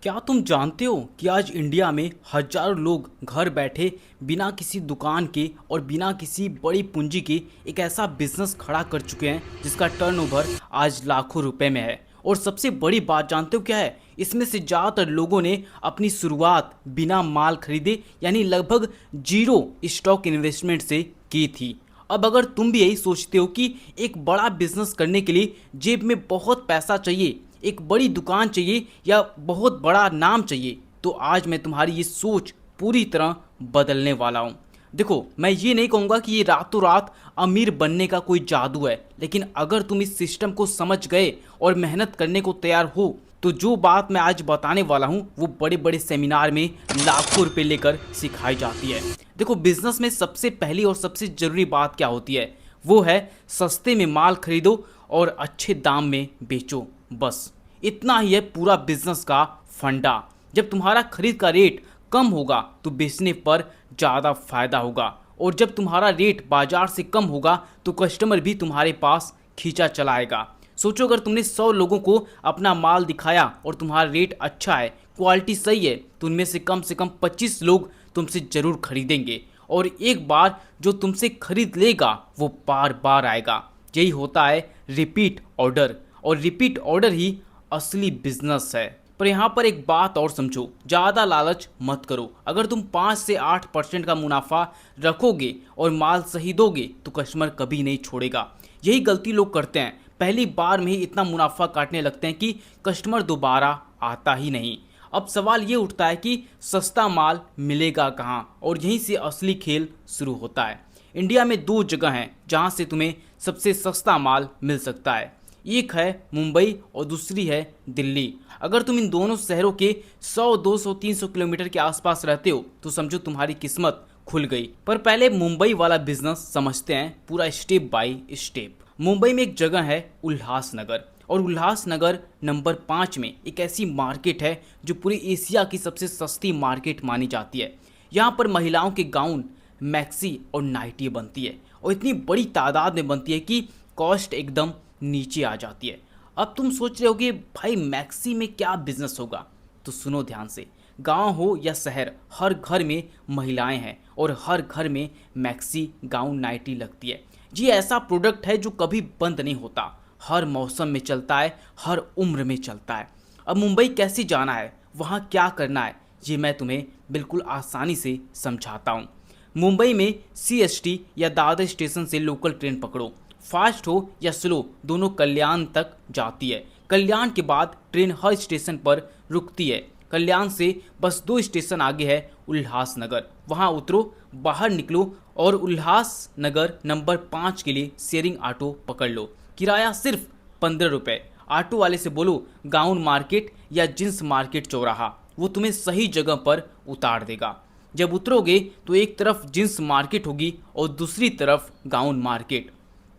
क्या तुम जानते हो कि आज इंडिया में हजारों लोग घर बैठे बिना किसी दुकान के और बिना किसी बड़ी पूंजी के एक ऐसा बिजनेस खड़ा कर चुके हैं जिसका टर्नओवर आज लाखों रुपए में है। और सबसे बड़ी बात जानते हो क्या है? इसमें से ज़्यादातर लोगों ने अपनी शुरुआत बिना माल खरीदे यानी लगभग जीरो स्टॉक इन्वेस्टमेंट से की थी। अब अगर तुम भी यही सोचते हो कि एक बड़ा बिजनेस करने के लिए जेब में बहुत पैसा चाहिए, एक बड़ी दुकान चाहिए या बहुत बड़ा नाम चाहिए, तो आज मैं तुम्हारी ये सोच पूरी तरह बदलने वाला हूँ। देखो, मैं ये नहीं कहूँगा कि ये रातों रात अमीर बनने का कोई जादू है, लेकिन अगर तुम इस सिस्टम को समझ गए और मेहनत करने को तैयार हो तो जो बात मैं आज बताने वाला हूँ वो बड़े बड़े सेमिनार में लाखों रुपए लेकर सिखाई जाती है। देखो, बिजनेस में सबसे पहली और सबसे ज़रूरी बात क्या होती है? वो है सस्ते में माल खरीदो और अच्छे दाम में बेचो। बस इतना ही है पूरा बिजनेस का फंडा। जब तुम्हारा खरीद का रेट कम होगा तो बेचने पर ज़्यादा फायदा होगा, और जब तुम्हारा रेट बाजार से कम होगा तो कस्टमर भी तुम्हारे पास खींचा चलाएगा। सोचो, अगर तुमने 100 लोगों को अपना माल दिखाया और तुम्हारा रेट अच्छा है, क्वालिटी सही है, तो उनमें से कम 25 लोग तुमसे ज़रूर खरीदेंगे, और एक बार जो तुमसे खरीद लेगा वो बार बार आएगा। यही होता है रिपीट ऑर्डर, और रिपीट ऑर्डर ही असली बिजनेस है। पर यहाँ पर एक बात और समझो, ज़्यादा लालच मत करो। अगर तुम 5 से 8% का मुनाफा रखोगे और माल सही दोगे तो कस्टमर कभी नहीं छोड़ेगा। यही गलती लोग करते हैं, पहली बार में ही इतना मुनाफा काटने लगते हैं कि कस्टमर दोबारा आता ही नहीं। अब सवाल ये उठता है कि सस्ता माल मिलेगा कहाँ, और यहीं से असली खेल शुरू होता है। इंडिया में 2 जगह हैं जहाँ से तुम्हें सबसे सस्ता माल मिल सकता है। एक है मुंबई और दूसरी है दिल्ली। अगर तुम इन दोनों शहरों के 100, 200, 300 किलोमीटर के आसपास रहते हो तो समझो तुम्हारी किस्मत खुल गई। पर पहले मुंबई वाला बिजनेस समझते हैं पूरा स्टेप बाय स्टेप। मुंबई में एक जगह है उल्लासनगर, और उल्लासनगर नंबर 5 में एक ऐसी मार्केट है जो पूरी एशिया की सबसे सस्ती मार्केट मानी जाती है। यहाँ पर महिलाओं के गाउन, मैक्सी और नाइटी बनती है, और इतनी बड़ी तादाद में बनती है कि कॉस्ट एकदम नीचे आ जाती है। अब तुम सोच रहे हो कि भाई मैक्सी में क्या बिजनेस होगा, तो सुनो ध्यान से। गांव हो या शहर, हर घर में महिलाएं हैं और हर घर में मैक्सी, गाउन, नाइटी लगती है। ये ऐसा प्रोडक्ट है जो कभी बंद नहीं होता, हर मौसम में चलता है, हर उम्र में चलता है। अब मुंबई कैसे जाना है, वहाँ क्या करना है, ये मैं तुम्हें बिल्कुल आसानी से समझाता हूँ। मुंबई में CST या दादर स्टेशन से लोकल ट्रेन पकड़ो। फास्ट हो या स्लो, दोनों कल्याण तक जाती है। कल्याण के बाद ट्रेन हर स्टेशन पर रुकती है। कल्याण से बस 2 स्टेशन आगे है उल्लासनगर, वहाँ उतरो, बाहर निकलो और उल्लासनगर नंबर 5 के लिए शेयरिंग ऑटो पकड़ लो। किराया सिर्फ 15 रुपये। ऑटो वाले से बोलो गाउन मार्केट या जींस मार्केट चौराहा, वो तुम्हें सही जगह पर उतार देगा। जब उतरोगे तो एक तरफ जींस मार्केट होगी और दूसरी तरफ गाउन मार्केट।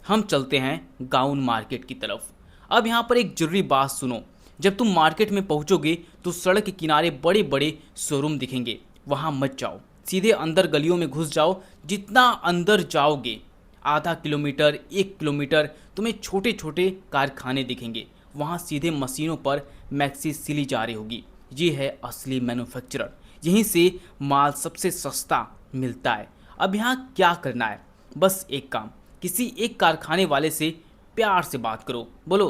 हम चलते हैं गाउन मार्केट की तरफ। अब यहाँ पर एक जरूरी बात सुनो, जब तुम मार्केट में पहुँचोगे तो सड़क के किनारे बड़े बड़े शोरूम दिखेंगे, वहाँ मत जाओ, सीधे अंदर गलियों में घुस जाओ। जितना अंदर जाओगे आधा किलोमीटर, 1 किलोमीटर, तुम्हें छोटे छोटे कारखाने दिखेंगे, वहाँ सीधे मशीनों पर मैक्सी सिली जा रही होगी। ये है असली मैन्युफैक्चरर, यहीं से माल सबसे सस्ता मिलता है। अब यहाँ क्या करना है? बस एक काम, किसी एक कारखाने वाले से प्यार से बात करो। बोलो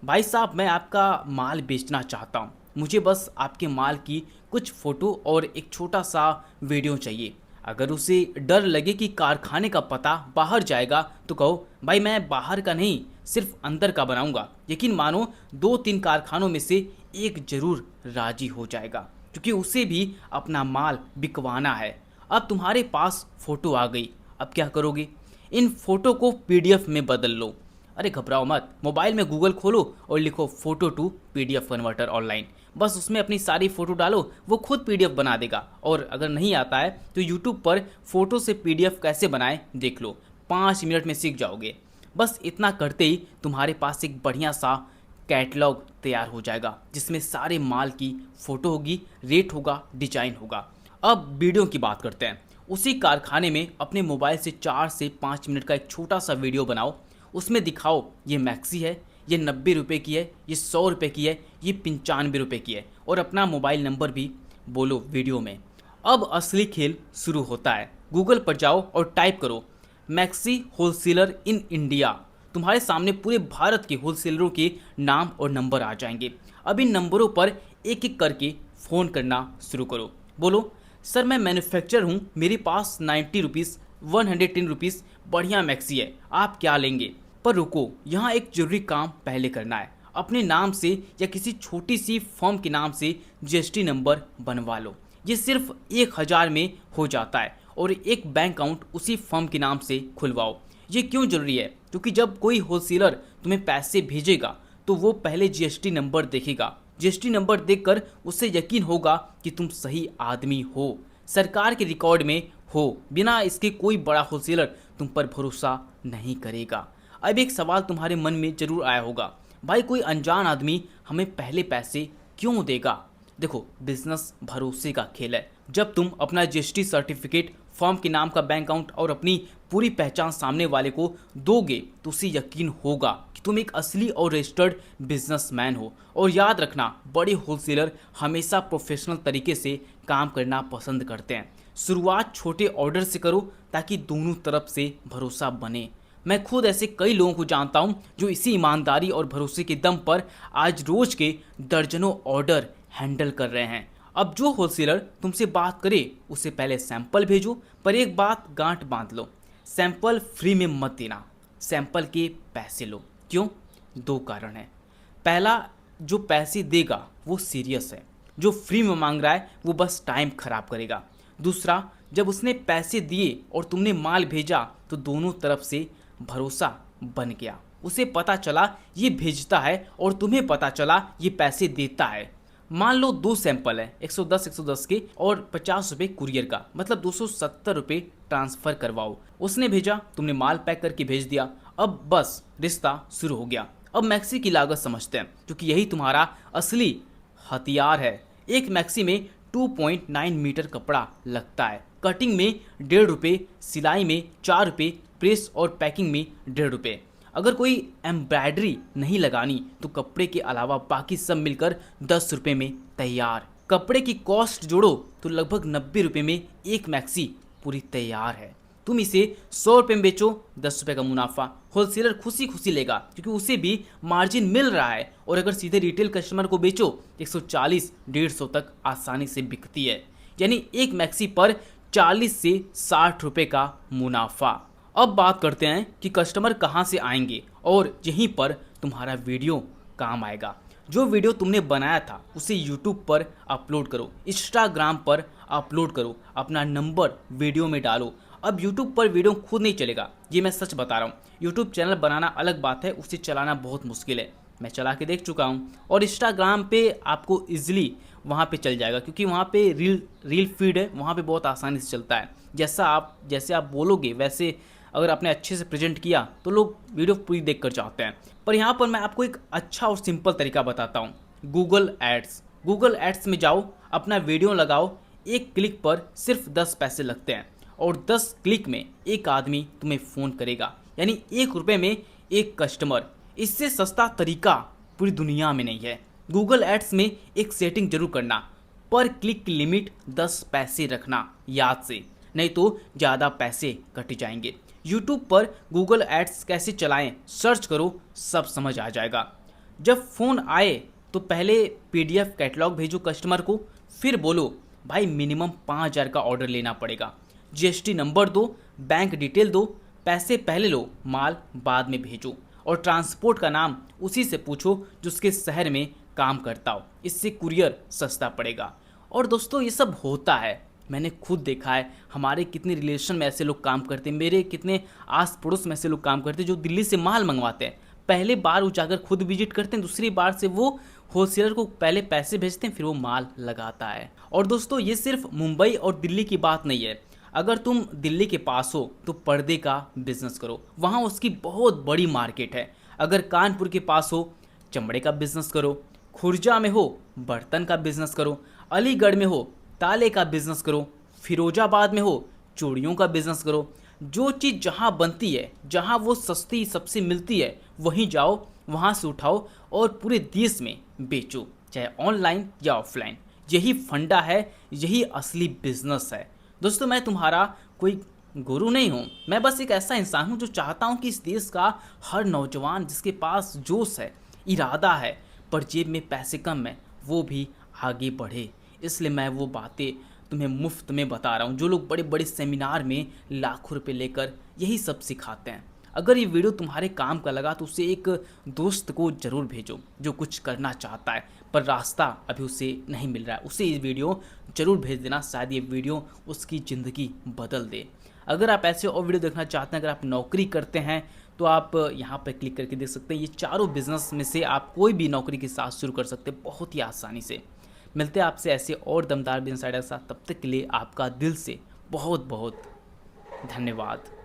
भाई साहब, मैं आपका माल बेचना चाहता हूँ, मुझे बस आपके माल की कुछ फ़ोटो और एक छोटा सा वीडियो चाहिए। अगर उसे डर लगे कि कारखाने का पता बाहर जाएगा तो कहो भाई मैं बाहर का नहीं, सिर्फ अंदर का बनाऊंगा। यकीन मानो 2-3 कारखानों में से एक जरूर राजी हो जाएगा, क्योंकि उसे भी अपना माल बिकवाना है। अब तुम्हारे पास फ़ोटो आ गई, अब क्या करोगे? इन फ़ोटो को PDF में बदल लो। अरे घबराओ मत, मोबाइल में गूगल खोलो और लिखो photo to PDF converter online. बस उसमें अपनी सारी फ़ोटो डालो, वो खुद PDF बना देगा। और अगर नहीं आता है तो यूट्यूब पर फ़ोटो से PDF कैसे बनाएं देख लो, 5 मिनट में सीख जाओगे। बस इतना करते ही तुम्हारे पास एक बढ़िया सा कैटलॉग तैयार हो जाएगा, जिसमें सारे माल की फ़ोटो होगी, रेट होगा, डिजाइन होगा। अब वीडियो की बात करते हैं। उसी कारखाने में अपने मोबाइल से 4 से 5 मिनट का एक छोटा सा वीडियो बनाओ, उसमें दिखाओ ये मैक्सी है, ये 90 रुपये की है, ये 100 रुपये की है, ये 95 रुपये की है, और अपना मोबाइल नंबर भी बोलो वीडियो में। अब असली खेल शुरू होता है। गूगल पर जाओ और टाइप करो मैक्सी होलसेलर इन इंडिया। तुम्हारे सामने पूरे भारत के होलसेलरों के नाम और नंबर आ जाएंगे। अब इन नंबरों पर एक एक करके फ़ोन करना शुरू करो। बोलो सर मैं मैन्युफैक्चरर हूँ, मेरे पास 90 रुपीज़ 110 रुपीज़ बढ़िया मैक्सी है, आप क्या लेंगे। पर रुको, यहाँ एक जरूरी काम पहले करना है। अपने नाम से या किसी छोटी सी फर्म के नाम से जीएसटी नंबर बनवा लो। ये सिर्फ 1000 में हो जाता है, और एक बैंक अकाउंट उसी फर्म के नाम से खुलवाओ। ये क्यों जरूरी है? क्योंकि जब कोई होलसेलर तुम्हें पैसे भेजेगा तो वो पहले जीएसटी नंबर देखेगा। जीएसटी नंबर देखकर उसे यकीन होगा कि तुम सही आदमी हो, सरकार के रिकॉर्ड में हो। बिना इसके कोई बड़ा होलसेलर तुम पर भरोसा नहीं करेगा। अब एक सवाल तुम्हारे मन में जरूर आया होगा, भाई कोई अनजान आदमी हमें पहले पैसे क्यों देगा? देखो, बिजनेस भरोसे का खेल है। जब तुम अपना जीएसटी सर्टिफिकेट, फर्म के नाम का बैंक अकाउंट और अपनी पूरी पहचान सामने वाले को दोगे तो उसे यकीन होगा कि तुम एक असली और रजिस्टर्ड बिजनेसमैन हो। और याद रखना, बड़े होलसेलर हमेशा प्रोफेशनल तरीके से काम करना पसंद करते हैं। शुरुआत छोटे ऑर्डर से करो ताकि दोनों तरफ से भरोसा बने। मैं खुद ऐसे कई लोगों को जानता हूं जो इसी ईमानदारी और भरोसे के दम पर आज रोज के दर्जनों ऑर्डर हैंडल कर रहे हैं। अब जो होलसेलर तुमसे बात करे उसे पहले सैंपल भेजो, पर एक बात गांठ बांध लो, सैंपल फ्री में मत देना, सैंपल के पैसे लो। क्यों? 2 कारण हैं। पहला, जो पैसे देगा वो सीरियस है, जो फ्री में मांग रहा है वो बस टाइम खराब करेगा। दूसरा, जब उसने पैसे दिए और तुमने माल भेजा तो दोनों तरफ से भरोसा बन गया। उसे पता चला ये भेजता है और तुम्हें पता चला ये पैसे देता है। मान लो 2 सैंपल है, 110 के और 50 रुपये कुरियर का, मतलब 270 रुपये ट्रांसफ़र करवाओ। उसने भेजा, तुमने माल पैक करके भेज दिया। अब बस रिश्ता शुरू हो गया। अब मैक्सी की लागत समझते हैं, क्योंकि यही तुम्हारा असली हथियार है। एक मैक्सी में 2.9 मीटर कपड़ा लगता है। कटिंग में 1.5 रुपये, सिलाई में 4 रुपये, प्रेस और पैकिंग में 1.5 रुपये। अगर कोई एम्ब्रॉयडरी नहीं लगानी तो कपड़े के अलावा बाकी सब मिलकर 10 रुपये में तैयार। कपड़े की कॉस्ट जोड़ो तो लगभग 90 रुपये में एक मैक्सी पूरी तैयार है। तुम इसे 100 रुपये में बेचो, 10 रुपये का मुनाफा। होलसेलर खुशी खुशी लेगा क्योंकि उसे भी मार्जिन मिल रहा है। और अगर सीधे रिटेल कस्टमर को बेचो 140-150 तक आसानी से बिकती है, यानी एक मैक्सी पर 40 से 60 रुपये का मुनाफा। अब बात करते हैं कि कस्टमर कहाँ से आएंगे, और यहीं पर तुम्हारा वीडियो काम आएगा। जो वीडियो तुमने बनाया था उसे यूट्यूब पर अपलोड करो, इंस्टाग्राम पर अपलोड करो, अपना नंबर वीडियो में डालो। अब यूट्यूब पर वीडियो खुद नहीं चलेगा, ये मैं सच बता रहा हूँ। यूट्यूब चैनल बनाना अलग बात है, उसे चलाना बहुत मुश्किल है, मैं चला के देख चुका हूँ। और इंस्टाग्राम पे आपको ईजिली वहाँ पे चल जाएगा, क्योंकि वहाँ पे रील फीड है, वहाँ पे बहुत आसानी से चलता है। जैसे आप बोलोगे वैसे अगर आपने अच्छे से प्रेजेंट किया तो लोग वीडियो पूरी देख कर चाहते हैं। पर यहाँ पर मैं आपको एक अच्छा और सिंपल तरीका बताता हूँ, गूगल एड्स में जाओ, अपना वीडियो लगाओ। एक क्लिक पर सिर्फ 10 पैसे लगते हैं, और 10 क्लिक में एक आदमी तुम्हें फ़ोन करेगा, यानी 1 रुपये में एक कस्टमर। इससे सस्ता तरीका पूरी दुनिया में नहीं है। गूगल एड्स में एक सेटिंग जरूर करना, पर क्लिक की लिमिट 10 पैसे रखना याद से, नहीं तो ज़्यादा पैसे कट जाएंगे। यूट्यूब पर गूगल एड्स कैसे चलाएं सर्च करो, सब समझ आ जाएगा। जब फ़ोन आए तो पहले PDF कैटलॉग भेजो कस्टमर को, फिर बोलो भाई मिनिमम 5000 का ऑर्डर लेना पड़ेगा, GST नंबर दो, बैंक डिटेल दो, पैसे पहले लो, माल बाद में भेजो, और ट्रांसपोर्ट का नाम उसी से पूछो जो उसके शहर में काम करता हो, इससे कुरियर सस्ता पड़ेगा। और दोस्तों ये सब होता है, मैंने खुद देखा है। हमारे कितने रिलेशन में ऐसे लोग काम करते हैं, मेरे कितने आस पड़ोस में ऐसे लोग काम करते हैं जो दिल्ली से माल मंगवाते हैं। पहले बार वो जाकर खुद विजिट करते हैं, दूसरी बार से वो होलसेलर को पहले पैसे भेजते हैं, फिर वो माल लगाता है। और दोस्तों ये सिर्फ मुंबई और दिल्ली की बात नहीं है। अगर तुम दिल्ली के पास हो तो पर्दे का बिजनेस करो, वहाँ उसकी बहुत बड़ी मार्केट है। अगर कानपुर के पास हो चमड़े का बिजनेस करो, खुर्जा में हो बर्तन का बिजनेस करो, अलीगढ़ में हो ताले का बिजनेस करो, फिरोजाबाद में हो चूड़ियों का बिजनेस करो। जो चीज़ जहाँ बनती है, जहाँ वो सस्ती सबसे मिलती है, वहीं जाओ, वहाँ से उठाओ और पूरे देश में बेचो, चाहे ऑनलाइन या ऑफलाइन। यही फंडा है, यही असली बिजनेस है। दोस्तों, मैं तुम्हारा कोई गुरु नहीं हूँ, मैं बस एक ऐसा इंसान हूँ जो चाहता हूँ कि इस देश का हर नौजवान जिसके पास जोश है, इरादा है, पर जेब में पैसे कम है, वो भी आगे बढ़े। इसलिए मैं वो बातें तुम्हें मुफ्त में बता रहा हूँ। जो लोग बड़े बड़े सेमिनार में लाखों रुपए लेकर यही सब सिखाते हैं। अगर ये वीडियो तुम्हारे काम का लगा तो उसे एक दोस्त को ज़रूर भेजो जो कुछ करना चाहता है पर रास्ता अभी उसे नहीं मिल रहा है। उसे ये वीडियो ज़रूर भेज देना, शायद ये वीडियो उसकी ज़िंदगी बदल दे। अगर आप ऐसे और वीडियो देखना चाहते हैं, अगर आप नौकरी करते हैं तो आप यहाँ पर क्लिक करके देख सकते हैं। ये चारों बिजनेस में से आप कोई भी नौकरी के साथ शुरू कर सकते हैं बहुत ही आसानी से। मिलते हैं आपसे ऐसे और दमदार बिजनेस आइडिया के साथ। तब तक के लिए आपका दिल से बहुत बहुत धन्यवाद।